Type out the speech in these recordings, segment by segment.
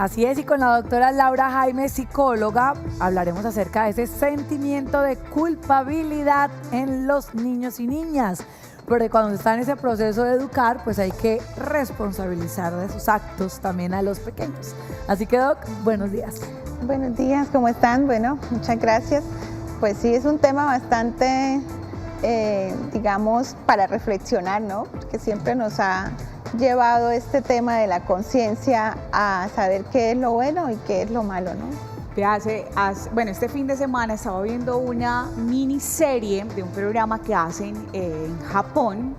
Así es, y con la doctora Laura Jaime, psicóloga, hablaremos acerca de ese sentimiento de culpabilidad en los niños y niñas. Porque cuando está en ese proceso de educar, pues hay que responsabilizar de sus actos también a los pequeños. Así que, Doc, buenos días. Buenos días, ¿cómo están? Bueno, muchas gracias. Pues sí, es un tema bastante, digamos, para reflexionar, ¿no? Porque siempre nos ha llevado este tema de la conciencia a saber qué es lo bueno y qué es lo malo, ¿no? Bueno, este fin de semana estaba viendo una miniserie de un programa que hacen en Japón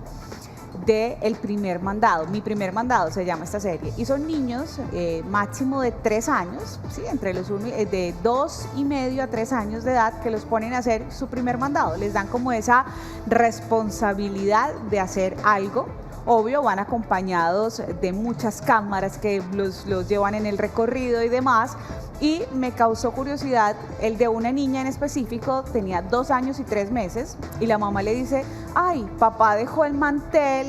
de El Primer Mandado. Mi Primer Mandado se llama esta serie. Y son niños máximo de 3 años, ¿sí? Entre los de 2,5 a 3 años de edad, que los ponen a hacer su primer mandado. Les dan como esa responsabilidad de hacer algo. Obvio, van acompañados de muchas cámaras que los llevan en el recorrido y demás. Y me causó curiosidad el de una niña en específico, tenía 2 años y 3 meses, y la mamá le dice: ay, papá dejó el mantel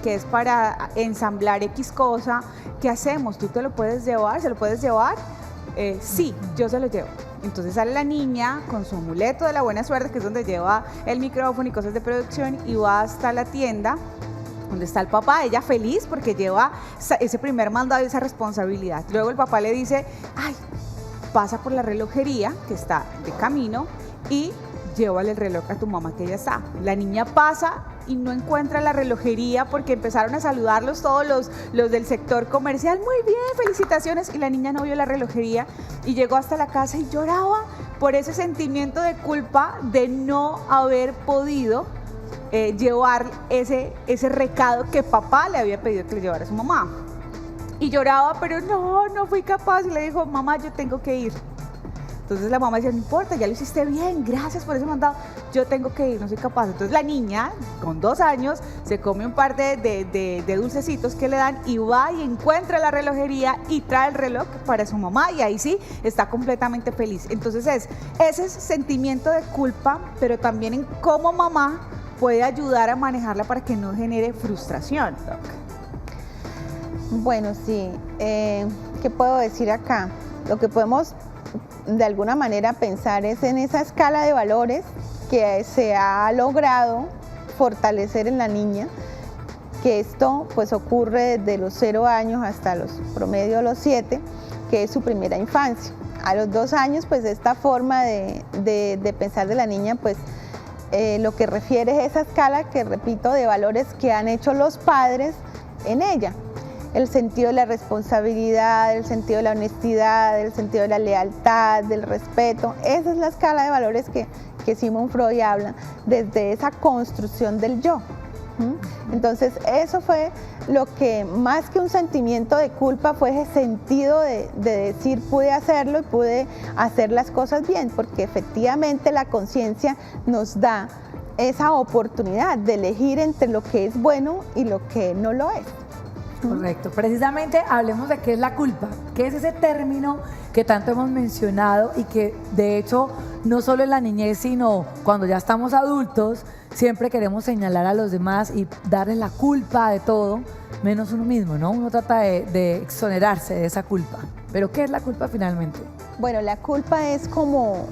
que es para ensamblar X cosa, ¿qué hacemos? ¿Tú te lo puedes llevar? ¿Se lo puedes llevar? Sí, yo se lo llevo. Entonces sale la niña con su amuleto de la buena suerte, que es donde lleva el micrófono y cosas de producción, y va hasta la tienda donde está el papá, ella feliz porque lleva ese primer mandado y esa responsabilidad. Luego el papá le dice: ay, pasa por la relojería que está de camino y llévale el reloj a tu mamá que ya está. La niña pasa y no encuentra la relojería porque empezaron a saludarlos todos los del sector comercial: muy bien, felicitaciones. Y la niña no vio la relojería y llegó hasta la casa y lloraba por ese sentimiento de culpa de no haber podido llevar ese recado que papá le había pedido que le llevara a su mamá. Y lloraba, pero no fui capaz. Y le dijo: mamá, yo tengo que ir. Entonces la mamá decía: no importa, ya lo hiciste bien, gracias por ese mandado, yo tengo que ir, no soy capaz. Entonces la niña, con 2 años, se come un par de dulcecitos que le dan y va y encuentra la relojería y trae el reloj para su mamá, y ahí sí está completamente feliz. Entonces es ese sentimiento de culpa, pero también en cómo mamá puede ayudar a manejarla para que no genere frustración, Doc. Bueno, sí, ¿qué puedo decir acá? Lo que podemos de alguna manera pensar es en esa escala de valores que se ha logrado fortalecer en la niña, que esto pues ocurre desde los 0 años hasta los promedio los 7, que es su primera infancia. A los 2 años, pues esta forma de pensar de la niña, pues lo que refiere es esa escala que, repito, de valores que han hecho los padres en ella. El sentido de la responsabilidad, el sentido de la honestidad, el sentido de la lealtad, del respeto. Esa es la escala de valores que Sigmund Freud habla desde esa construcción del yo. Entonces eso fue lo que, más que un sentimiento de culpa, fue ese sentido de decir: pude hacerlo y pude hacer las cosas bien, porque efectivamente la conciencia nos da esa oportunidad de elegir entre lo que es bueno y lo que no lo es. Correcto. Precisamente hablemos de qué es la culpa, qué es ese término que tanto hemos mencionado y que de hecho no solo en la niñez, sino cuando ya estamos adultos, siempre queremos señalar a los demás y darles la culpa de todo, menos uno mismo, ¿no? Uno trata de exonerarse de esa culpa. Pero ¿qué es la culpa finalmente? Bueno, la culpa es como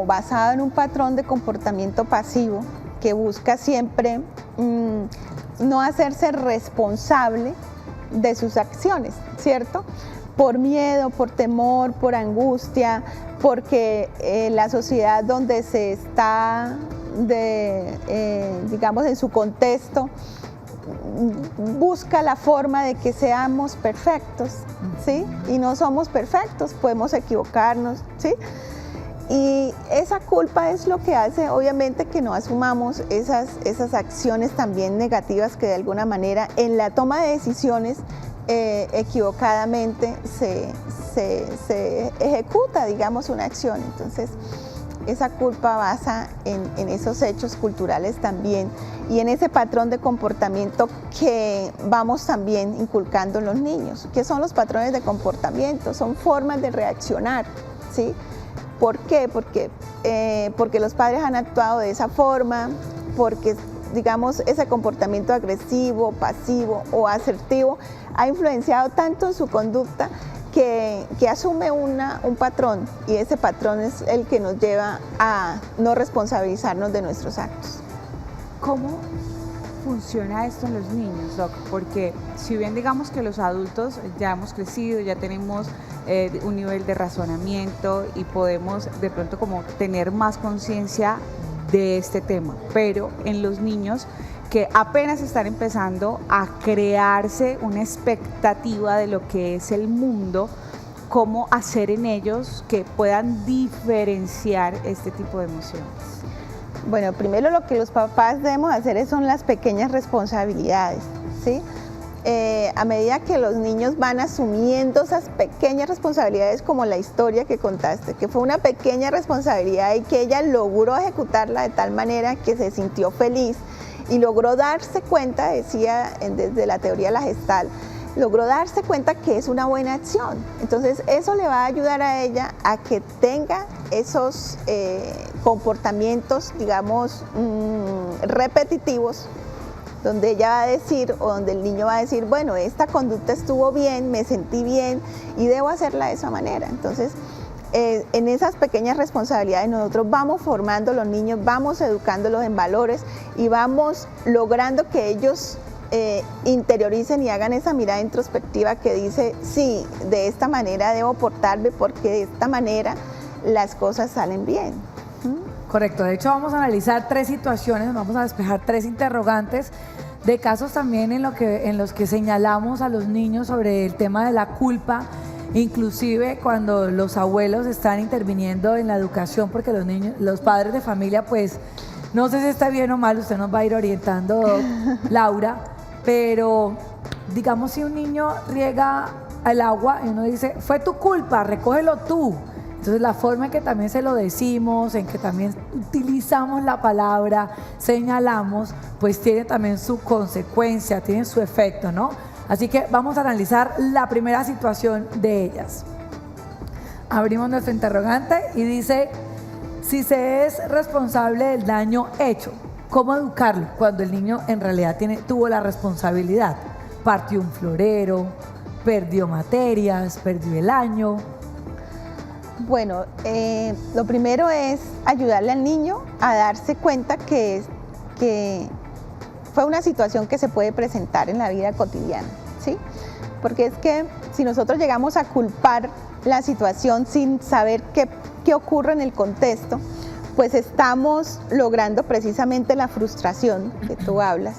basada en un patrón de comportamiento pasivo que busca siempre no hacerse responsable de sus acciones, ¿cierto? Por miedo, por temor, por angustia, porque la sociedad donde se está, digamos, en su contexto, busca la forma de que seamos perfectos, ¿sí? Y no somos perfectos, podemos equivocarnos, ¿sí? Y esa culpa es lo que hace, obviamente, que no asumamos esas acciones también negativas que de alguna manera en la toma de decisiones equivocadamente se ejecuta, digamos, una acción. Entonces, esa culpa basa en esos hechos culturales también y en ese patrón de comportamiento que vamos también inculcando en los niños. ¿Qué son los patrones de comportamiento? Son formas de reaccionar, ¿sí? ¿Por qué? Porque los padres han actuado de esa forma, porque, digamos, ese comportamiento agresivo, pasivo o asertivo ha influenciado tanto en su conducta que asume un patrón, y ese patrón es el que nos lleva a no responsabilizarnos de nuestros actos. ¿Cómo funciona esto en los niños, Doc? Porque si bien digamos que los adultos ya hemos crecido, ya tenemos un nivel de razonamiento y podemos de pronto como tener más conciencia de este tema, pero en los niños que apenas están empezando a crearse una expectativa de lo que es el mundo, ¿cómo hacer en ellos que puedan diferenciar este tipo de emociones? Bueno, primero lo que los papás debemos hacer son las pequeñas responsabilidades, ¿sí? A medida que los niños van asumiendo esas pequeñas responsabilidades, como la historia que contaste, que fue una pequeña responsabilidad y que ella logró ejecutarla de tal manera que se sintió feliz y logró darse cuenta, decía desde la teoría de la Gestalt, logró darse cuenta que es una buena acción. Entonces eso le va a ayudar a ella a que tenga esos comportamientos, digamos, repetitivos, donde ella va a decir, o donde el niño va a decir, bueno, esta conducta estuvo bien, me sentí bien y debo hacerla de esa manera. Entonces, en esas pequeñas responsabilidades nosotros vamos formando a los niños, vamos educándolos en valores y vamos logrando que ellos interioricen y hagan esa mirada introspectiva que dice, sí, de esta manera debo portarme porque de esta manera las cosas salen bien. Correcto, de hecho vamos a analizar 3 situaciones, vamos a despejar 3 interrogantes de casos también en los que señalamos a los niños sobre el tema de la culpa, inclusive cuando los abuelos están interviniendo en la educación, porque los padres de familia, pues no sé si está bien o mal, usted nos va a ir orientando, Laura, pero digamos si un niño riega el agua y uno dice, fue tu culpa, recógelo tú. Entonces la forma en que también se lo decimos, en que también utilizamos la palabra, señalamos, pues tiene también su consecuencia, tiene su efecto, ¿no? Así que vamos a analizar la primera situación de ellas. Abrimos nuestro interrogante y dice, si se es responsable del daño hecho, ¿cómo educarlo cuando el niño en realidad tuvo la responsabilidad? Partió un florero, perdió materias, perdió el año. Bueno, lo primero es ayudarle al niño a darse cuenta que fue una situación que se puede presentar en la vida cotidiana, ¿sí? Porque es que si nosotros llegamos a culpar la situación sin saber qué ocurre en el contexto, pues estamos logrando precisamente la frustración que tú hablas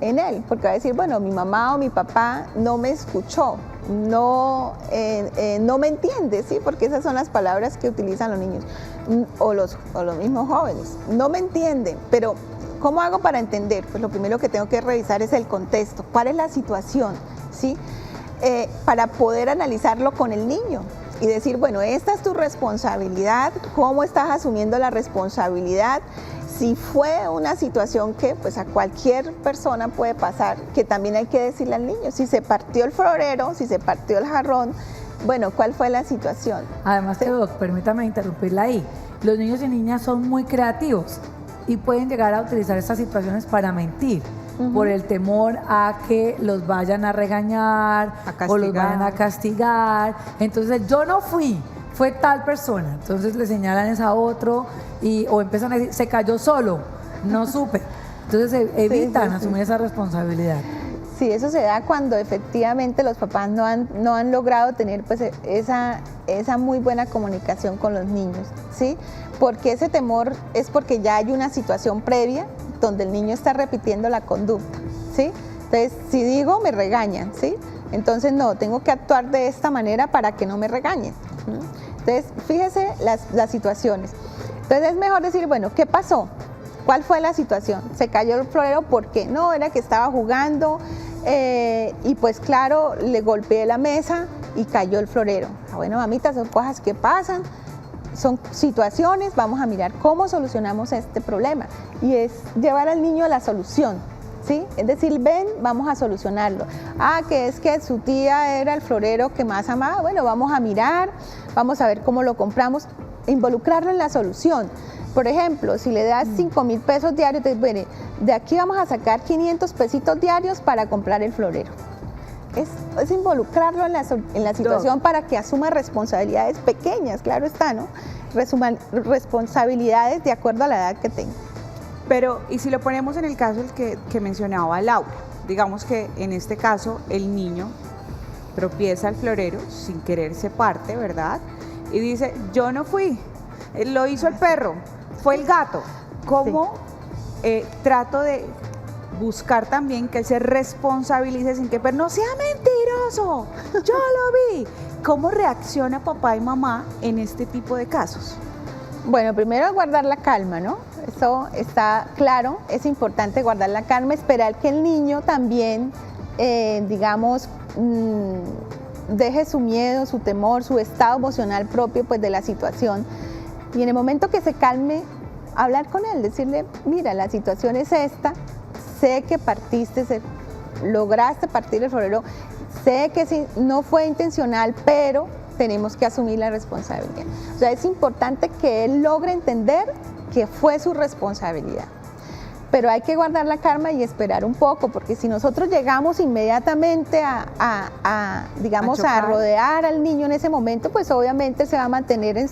en él, porque va a decir, bueno, mi mamá o mi papá no me escuchó, no me entiende, ¿sí? Porque esas son las palabras que utilizan los niños o los mismos jóvenes, no me entienden, pero ¿cómo hago para entender? Pues lo primero que tengo que revisar es el contexto, cuál es la situación, ¿sí? Para poder analizarlo con el niño y decir, bueno, esta es tu responsabilidad, ¿cómo estás asumiendo la responsabilidad? Si fue una situación que pues a cualquier persona puede pasar, que también hay que decirle al niño, si se partió el florero, si se partió el jarrón, bueno, ¿cuál fue la situación? Además, Doc, permítame interrumpirla ahí, los niños y niñas son muy creativos y pueden llegar a utilizar estas situaciones para mentir, por el temor a que los vayan a regañar o los vayan a castigar. Entonces, yo no fui, fue tal persona. Entonces le señalan a otro o empiezan a decir, se cayó solo, no supe. Entonces evitan asumir esa responsabilidad. Sí, eso se da cuando efectivamente los papás no han logrado tener pues esa muy buena comunicación con los niños, ¿sí? Porque ese temor es porque ya hay una situación previa donde el niño está repitiendo la conducta, ¿sí? Entonces, si digo, me regañan, ¿sí? Entonces, no, tengo que actuar de esta manera para que no me regañen, ¿no? Entonces, fíjese las situaciones. Entonces, es mejor decir, bueno, ¿qué pasó? ¿Cuál fue la situación? ¿Se cayó el florero? ¿Por qué? No, era que estaba jugando y pues claro, le golpeé la mesa y cayó el florero. Bueno, mamita, son cosas que pasan, son situaciones, vamos a mirar cómo solucionamos este problema. Y es llevar al niño a la solución, ¿sí? Es decir, ven, vamos a solucionarlo. Ah, que es que su tía era el florero que más amaba. Bueno, vamos a mirar, vamos a ver cómo lo compramos, involucrarlo en la solución. Por ejemplo, si le das 5,000 pesos diarios, entonces, bueno, de aquí vamos a sacar 500 pesitos diarios para comprar el florero. es involucrarlo en la situación para que asuma responsabilidades pequeñas, claro está, ¿no? Responsabilidades de acuerdo a la edad que tenga. Pero, y si lo ponemos en el caso que mencionaba Laura, digamos que en este caso el niño tropieza al florero, sin querer se parte, ¿verdad? Y dice, yo no fui, lo hizo el perro, fue el gato. ¿Cómo trato de buscar también que él se responsabilice sin que, pero no sea mentiroso, yo lo vi? ¿Cómo reacciona papá y mamá en este tipo de casos? Bueno, primero guardar la calma, ¿no? Eso está claro, es importante guardar la calma, esperar que el niño también, digamos, deje su miedo, su temor, su estado emocional propio pues, de la situación. Y en el momento que se calme, hablar con él, decirle, mira, la situación es esta, sé que lograste partir el florero, sé que sí, no fue intencional, pero tenemos que asumir la responsabilidad. O sea, es importante que él logre entender que fue su responsabilidad. Pero hay que guardar la calma y esperar un poco, porque si nosotros llegamos inmediatamente digamos, a rodear al niño en ese momento, pues obviamente se va a mantener en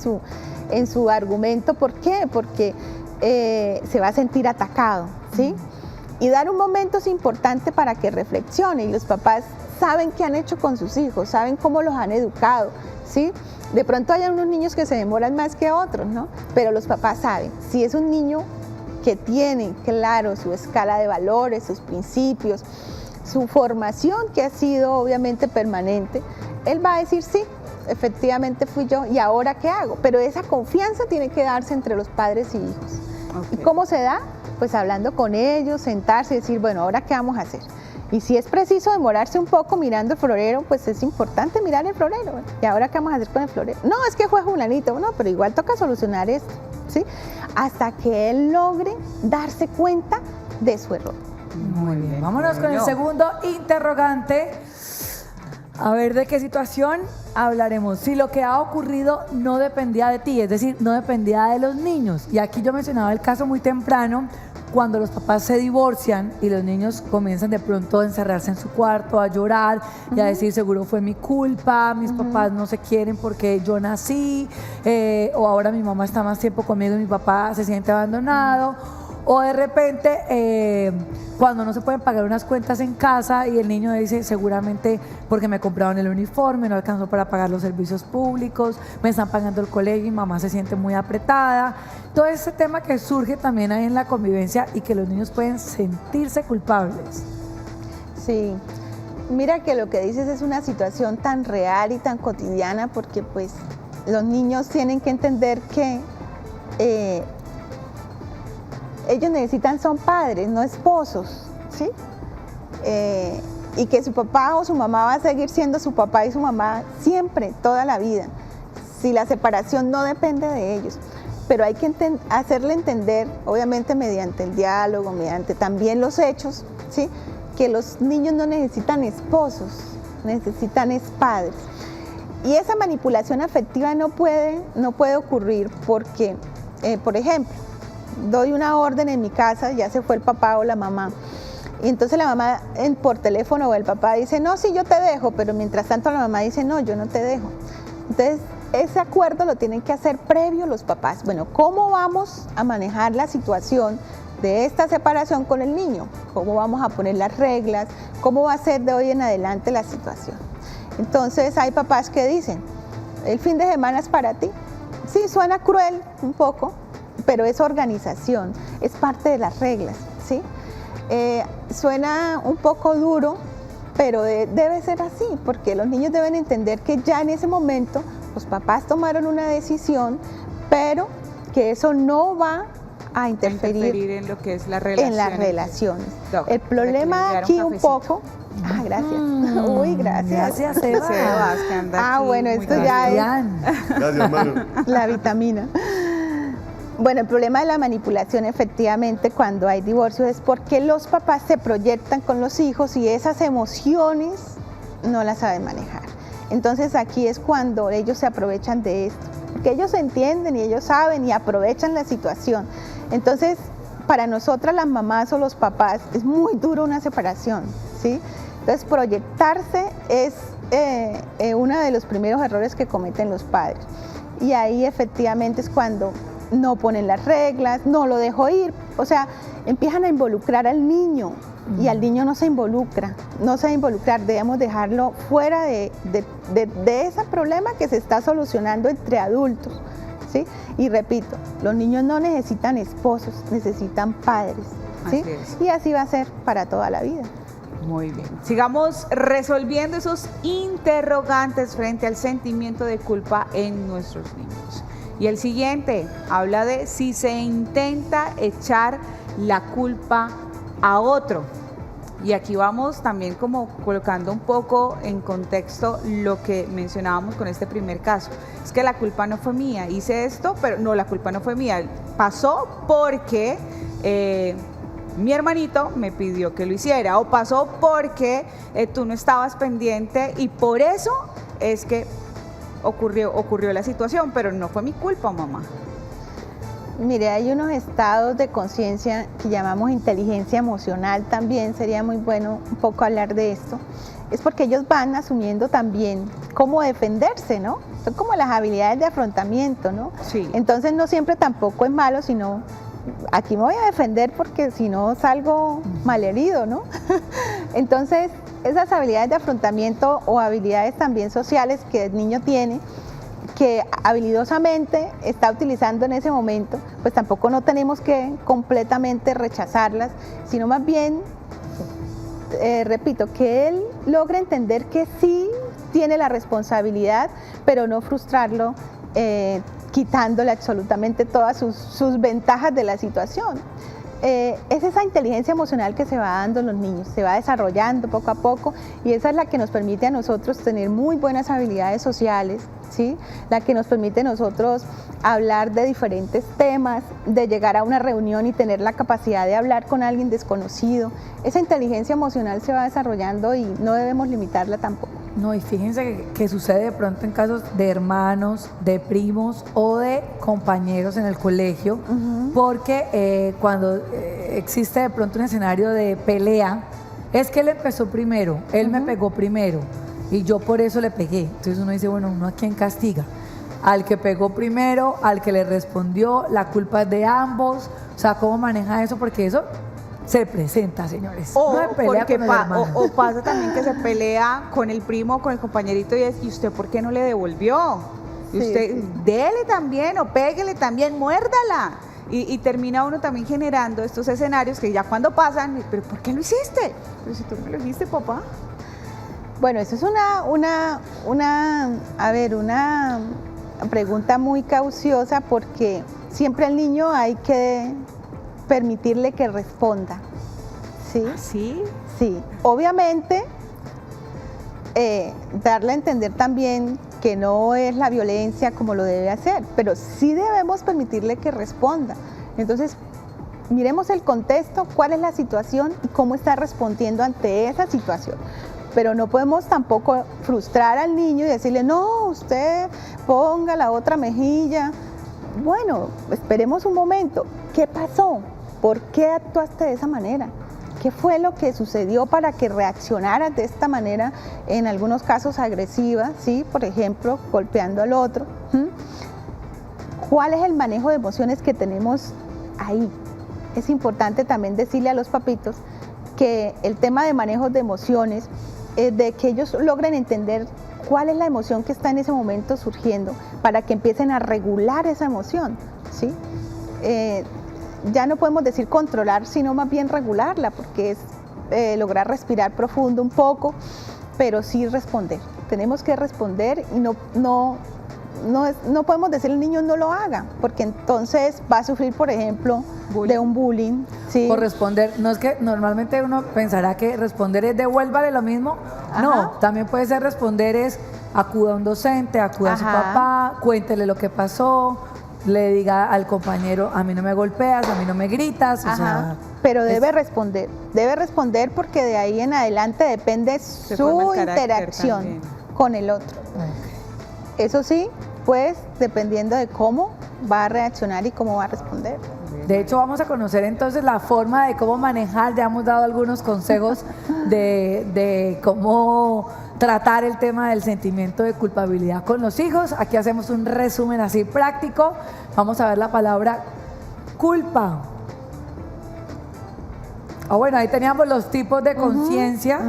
su argumento. ¿Por qué? Porque se va a sentir atacado, ¿sí? Y dar un momento es importante para que reflexione, y los papás saben qué han hecho con sus hijos, saben cómo los han educado, ¿sí? De pronto hay unos niños que se demoran más que otros, ¿no? Pero los papás saben, si es un niño que tiene claro su escala de valores, sus principios, su formación que ha sido obviamente permanente, él va a decir sí, efectivamente fui yo y ahora qué hago, pero esa confianza tiene que darse entre los padres y hijos. Okay. ¿Y cómo se da? Pues hablando con ellos, sentarse y decir, bueno, ¿ahora qué vamos a hacer? Y si es preciso demorarse un poco mirando el florero, pues es importante mirar el florero. ¿Y ahora qué vamos a hacer con el florero? No, es que fue fulanito, no, pero igual toca solucionar esto, ¿sí? Hasta que él logre darse cuenta de su error. Muy bien, vámonos con el segundo interrogante. A ver de qué situación hablaremos. Si lo que ha ocurrido no dependía de ti, es decir, no dependía de los niños. Y aquí yo mencionaba el caso muy temprano, cuando los papás se divorcian y los niños comienzan de pronto a encerrarse en su cuarto, a llorar y a decir, seguro fue mi culpa, mis papás no se quieren porque yo nací, o ahora mi mamá está más tiempo conmigo y mi papá se siente abandonado. O de repente, cuando no se pueden pagar unas cuentas en casa y el niño dice, seguramente porque me compraron el uniforme, no alcanzó para pagar los servicios públicos, me están pagando el colegio y mamá se siente muy apretada. Todo ese tema que surge también ahí en la convivencia y que los niños pueden sentirse culpables. Sí, mira que lo que dices es una situación tan real y tan cotidiana, porque pues los niños tienen que entender que ellos necesitan, son padres, no esposos, ¿sí? Y que su papá o su mamá va a seguir siendo su papá y su mamá siempre, toda la vida, si la separación no depende de ellos. Pero hay que hacerle entender, obviamente mediante el diálogo, mediante también los hechos, ¿sí? Que los niños no necesitan esposos, necesitan padres. Y esa manipulación afectiva no puede ocurrir porque, por ejemplo, doy una orden en mi casa, ya se fue el papá o la mamá, y entonces la mamá por teléfono o el papá dice, no, sí, yo te dejo, pero mientras tanto la mamá dice, no, yo no te dejo. Entonces, ese acuerdo lo tienen que hacer previo los papás. Bueno, ¿cómo vamos a manejar la situación de esta separación con el niño? ¿Cómo vamos a poner las reglas? ¿Cómo va a ser de hoy en adelante la situación? Entonces, hay papás que dicen, el fin de semana es para ti. Sí, suena cruel un poco, pero es organización, es parte de las reglas, ¿sí? Suena un poco duro, pero debe ser así, porque los niños deben entender que ya en ese momento los papás tomaron una decisión, pero que eso no va a interferir en lo que es la relación. En las relaciones. El problema aquí un poco... Ah, gracias. Uy, gracias. Gracias, Sebas. Bueno, esto ya es... Gracias, hermano. La vitamina. Bueno, el problema de la manipulación efectivamente cuando hay divorcio es porque los papás se proyectan con los hijos y esas emociones no las saben manejar. Entonces aquí es cuando ellos se aprovechan de esto, porque ellos entienden y ellos saben y aprovechan la situación. Entonces, para nosotras las mamás o los papás es muy duro una separación, ¿sí? Entonces, proyectarse es uno de los primeros errores que cometen los padres. Y ahí efectivamente es cuando no ponen las reglas, no lo dejo ir, o sea, empiezan a involucrar al niño y al niño no se involucra, no se va a involucrar, debemos dejarlo fuera de ese problema que se está solucionando entre adultos, ¿sí? Y repito, los niños no necesitan esposos, necesitan padres, ¿sí? Así es. Y así va a ser para toda la vida. Muy bien. Sigamos resolviendo esos interrogantes frente al sentimiento de culpa en nuestros niños. Y el siguiente habla de si se intenta echar la culpa a otro. Y aquí vamos también como colocando un poco en contexto lo que mencionábamos con este primer caso. Es que la culpa no fue mía, hice esto, pero no, la culpa no fue mía. Pasó porque mi hermanito me pidió que lo hiciera, o pasó porque tú no estabas pendiente y por eso es que ocurrió la situación, pero no fue mi culpa, mamá. Mire, hay unos estados de conciencia que llamamos inteligencia emocional también, sería muy bueno un poco hablar de esto. Es porque ellos van asumiendo también cómo defenderse, ¿no? Son como las habilidades de afrontamiento, ¿no? Sí. Entonces no siempre tampoco es malo, sino aquí me voy a defender porque si no salgo malherido, ¿no? Entonces, esas habilidades de afrontamiento o habilidades también sociales que el niño tiene, que habilidosamente está utilizando en ese momento, pues tampoco no tenemos que completamente rechazarlas, sino más bien, repito, que él logre entender que sí tiene la responsabilidad, pero no frustrarlo, quitándole absolutamente todas sus ventajas de la situación. Es esa inteligencia emocional que se va dando en los niños, se va desarrollando poco a poco y esa es la que nos permite a nosotros tener muy buenas habilidades sociales, ¿sí? La que nos permite a nosotros hablar de diferentes temas, de llegar a una reunión y tener la capacidad de hablar con alguien desconocido. Esa inteligencia emocional se va desarrollando y no debemos limitarla tampoco. No, y fíjense que sucede de pronto en casos de hermanos, de primos o de compañeros en el colegio, porque cuando existe de pronto un escenario de pelea, es que él empezó primero, él me pegó primero y yo por eso le pegué. Entonces uno dice, bueno, ¿uno a quién castiga? Al que pegó primero, al que le respondió, la culpa es de ambos. O sea, ¿cómo maneja eso? Porque eso se presenta, señores. O, no se pelea porque con el hermano. o pasa también que se pelea con el primo, con el compañerito ¿y usted por qué no le devolvió? Y Sí, usted, sí. dele también o péguele también, muérdala. Y termina uno también generando estos escenarios que ya cuando pasan, ¿pero por qué lo hiciste? Pero si tú me lo dijiste, papá. Bueno, eso es una pregunta muy cauciosa porque siempre al niño hay que permitirle que responda, ¿sí? ¿Sí? Sí, obviamente darle a entender también que no es la violencia como lo debe hacer, pero sí debemos permitirle que responda. Entonces, miremos el contexto, cuál es la situación y cómo está respondiendo ante esa situación. Pero no podemos tampoco frustrar al niño y decirle, no, usted ponga la otra mejilla. Bueno, esperemos un momento. ¿Qué pasó? ¿Por qué actuaste de esa manera? ¿Qué fue lo que sucedió para que reaccionaras de esta manera, en algunos casos agresiva, ¿sí? Por ejemplo, golpeando al otro? ¿Cuál es el manejo de emociones que tenemos ahí? Es importante también decirle a los papitos que el tema de manejo de emociones, de que ellos logren entender cuál es la emoción que está en ese momento surgiendo, para que empiecen a regular esa emoción, ¿sí? Ya no podemos decir controlar, sino más bien regularla, porque es lograr respirar profundo un poco, pero sí responder. Tenemos que responder y no podemos decirle al niño no lo haga, porque entonces va a sufrir, por ejemplo, de un bullying. ¿Sí? O responder, no es que normalmente uno pensará que responder es devuélvale lo mismo. Ajá. No, también puede ser responder es acuda a un docente, acuda a su Ajá. papá, cuéntele lo que pasó, le diga al compañero, a mí no me golpeas, a mí no me gritas. O Ajá. sea, Pero debe responder porque de ahí en adelante depende Se su forma el carácter interacción también. con el otro. Eso sí, pues dependiendo de cómo va a reaccionar y cómo va a responder. De hecho, vamos a conocer entonces la forma de cómo manejar, ya hemos dado algunos consejos de cómo tratar el tema del sentimiento de culpabilidad con los hijos. Aquí hacemos un resumen así práctico. Vamos a ver la palabra culpa. Bueno, ahí teníamos los tipos de conciencia,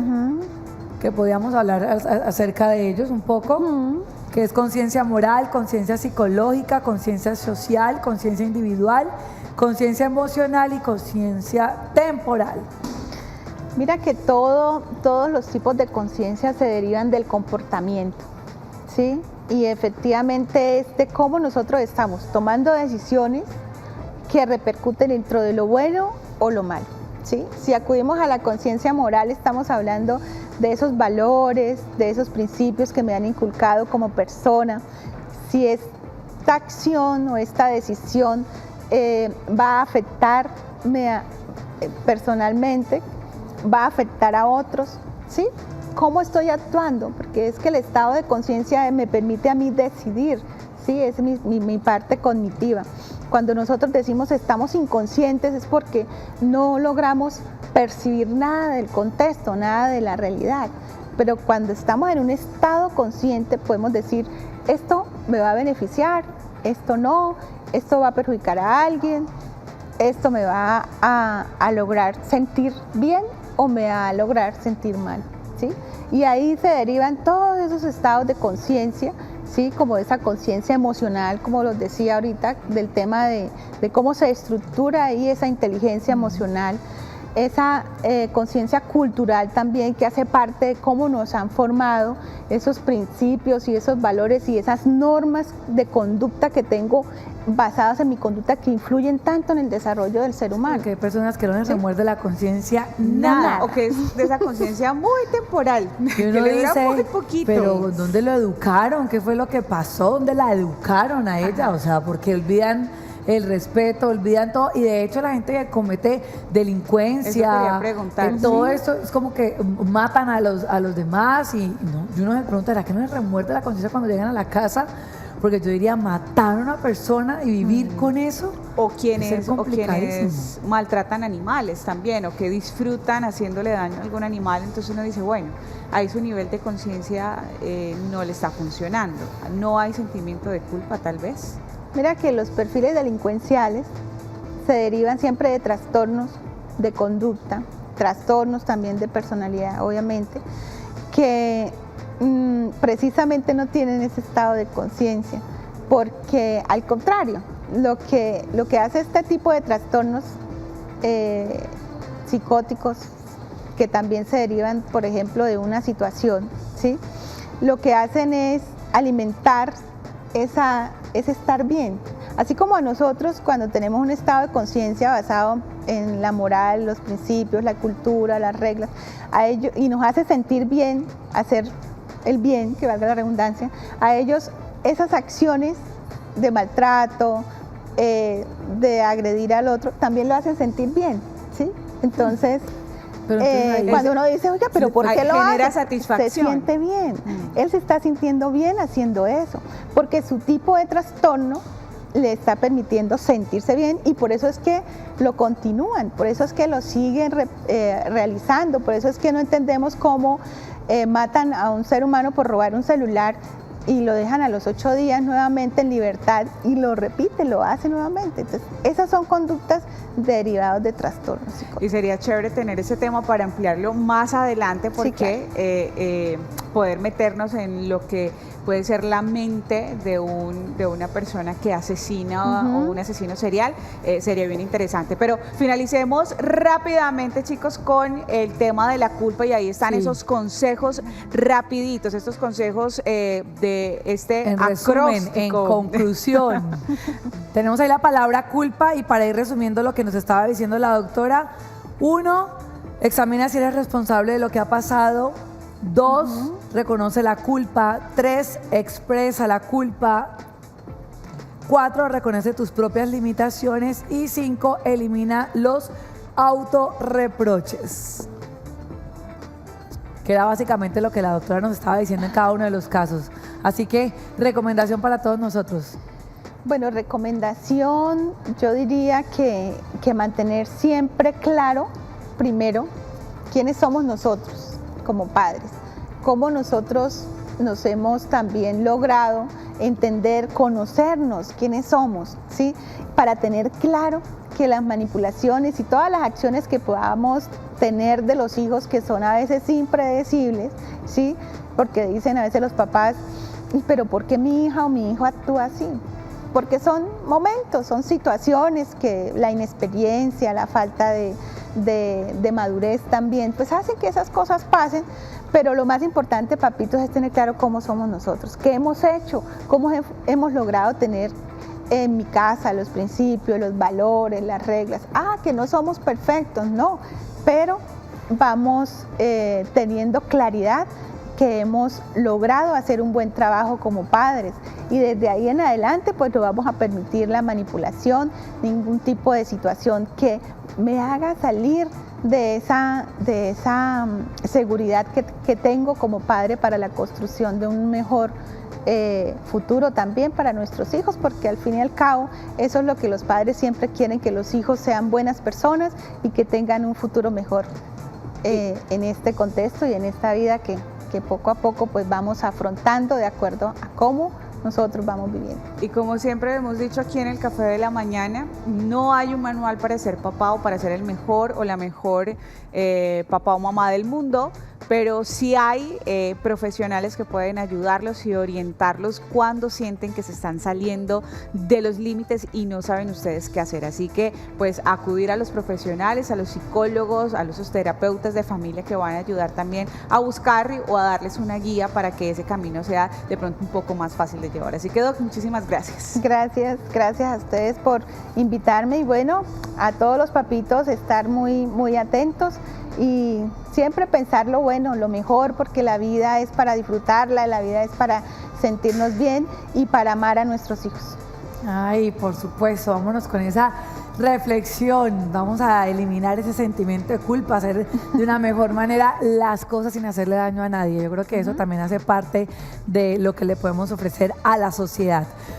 que podíamos hablar acerca de ellos un poco, que es conciencia moral, conciencia psicológica, conciencia social, conciencia individual, conciencia emocional y conciencia temporal. Mira que todos los tipos de conciencia se derivan del comportamiento, ¿sí? Y efectivamente es de cómo nosotros estamos tomando decisiones que repercuten dentro de lo bueno o lo malo, ¿sí? Si acudimos a la conciencia moral, estamos hablando de esos valores, de esos principios que me han inculcado como persona. Si esta acción o esta decisión va a afectarme personalmente, va a afectar a otros, ¿sí? ¿Cómo estoy actuando? Porque es que el estado de conciencia me permite a mí decidir, ¿sí? Es mi parte cognitiva. Cuando nosotros decimos estamos inconscientes es porque no logramos percibir nada del contexto, nada de la realidad. Pero cuando estamos en un estado consciente podemos decir, esto me va a beneficiar, esto no, esto va a perjudicar a alguien, esto me va a lograr sentir bien o me va a lograr sentir mal, ¿sí? Y ahí se derivan todos esos estados de conciencia, ¿sí? Como esa conciencia emocional, como los decía ahorita, del tema de cómo se estructura ahí esa inteligencia emocional, esa conciencia cultural también que hace parte de cómo nos han formado esos principios y esos valores y esas normas de conducta que tengo basadas en mi conducta que influyen tanto en el desarrollo del ser humano. Porque hay personas que no les remuerde la conciencia Nada. O que es de esa conciencia muy temporal, Y que uno le dura dice, muy poquito. pero ¿dónde lo educaron? ¿Qué fue lo que pasó? ¿Dónde la educaron a ella? O sea, porque olvidan el respeto, olvidan todo, y de hecho la gente que comete delincuencia, Eso quería preguntar, todo sí. esto es como que matan a los demás y uno se pregunta, ¿será que no les remuerde la conciencia cuando llegan a la casa? Porque yo diría, matar a una persona y vivir con eso. O Debe quienes ser complicadísimo. maltratan animales también, o que disfrutan haciéndole daño a algún animal, entonces uno dice, bueno, ahí su nivel de conciencia no le está funcionando, no hay sentimiento de culpa tal vez. Mira que los perfiles delincuenciales se derivan siempre de trastornos de conducta, trastornos también de personalidad, obviamente, que precisamente no tienen ese estado de conciencia, porque al contrario, lo que hace este tipo de trastornos psicóticos, que también se derivan, por ejemplo, de una situación, ¿sí? Lo que hacen es alimentar ese estar bien. Así como a nosotros cuando tenemos un estado de conciencia basado en la moral, los principios, la cultura, las reglas, y nos hace sentir bien, hacer el bien, que valga la redundancia, a ellos esas acciones de maltrato, de agredir al otro, también lo hacen sentir bien, ¿sí? Entonces, Pero entonces cuando uno dice, oiga, pero ¿por qué lo genera hace? satisfacción. Se siente bien. Él se está sintiendo bien haciendo eso, porque su tipo de trastorno le está permitiendo sentirse bien y por eso es que lo continúan, por eso es que lo siguen realizando, por eso es que no entendemos cómo matan a un ser humano por robar un celular y lo dejan a los 8 días nuevamente en libertad y lo repite, lo hace nuevamente. Entonces, esas son conductas derivadas de trastornos psicóticos. Y sería chévere tener ese tema para ampliarlo más adelante porque poder meternos en lo que puede ser la mente de una persona que asesina o un asesino serial, sería bien interesante. Pero finalicemos rápidamente, chicos, con el tema de la culpa y ahí están esos consejos rapiditos, estos consejos de este en resumen, en conclusión, tenemos ahí la palabra culpa y para ir resumiendo lo que nos estaba diciendo la doctora, 1, examina si eres responsable de lo que ha pasado. 2, reconoce la culpa. 3, expresa la culpa. 4, reconoce tus propias limitaciones. Y 5, elimina los autorreproches. Que era básicamente lo que la doctora nos estaba diciendo en cada uno de los casos. Así que, recomendación para todos nosotros. Bueno, recomendación, yo diría que mantener siempre claro, primero, quiénes somos nosotros como padres, cómo nosotros nos hemos también logrado entender, conocernos, quiénes somos, ¿sí? Para tener claro que las manipulaciones y todas las acciones que podamos tener de los hijos, que son a veces impredecibles, ¿sí? Porque dicen a veces los papás, pero ¿por qué mi hija o mi hijo actúa así? Porque son momentos, son situaciones que la inexperiencia, la falta de madurez también, pues hacen que esas cosas pasen, pero lo más importante, papitos, es tener claro cómo somos nosotros, qué hemos hecho, cómo hemos logrado tener en mi casa los principios, los valores, las reglas. Que no somos perfectos, no, pero vamos teniendo claridad que hemos logrado hacer un buen trabajo como padres, y desde ahí en adelante pues no vamos a permitir la manipulación, ningún tipo de situación que me haga salir de esa seguridad que tengo como padre para la construcción de un mejor futuro también para nuestros hijos, porque al fin y al cabo eso es lo que los padres siempre quieren, que los hijos sean buenas personas y que tengan un futuro mejor en este contexto y en esta vida que poco a poco pues vamos afrontando de acuerdo a cómo nosotros vamos viviendo. Y como siempre hemos dicho aquí en el Café de la Mañana, no hay un manual para ser papá o para ser el mejor o la mejor papá o mamá del mundo, pero sí hay profesionales que pueden ayudarlos y orientarlos cuando sienten que se están saliendo de los límites y no saben ustedes qué hacer. Así que pues acudir a los profesionales, a los psicólogos, a los terapeutas de familia que van a ayudar también a buscar o a darles una guía para que ese camino sea de pronto un poco más fácil de llevar. Así que Doc, muchísimas gracias. Gracias a ustedes por invitarme, y bueno, a todos los papitos estar muy atentos y siempre pensar lo bueno, lo mejor, porque la vida es para disfrutarla, la vida es para sentirnos bien y para amar a nuestros hijos. Ay, por supuesto, vámonos con esa reflexión, vamos a eliminar ese sentimiento de culpa, hacer de una mejor manera las cosas sin hacerle daño a nadie. Yo creo que eso también hace parte de lo que le podemos ofrecer a la sociedad.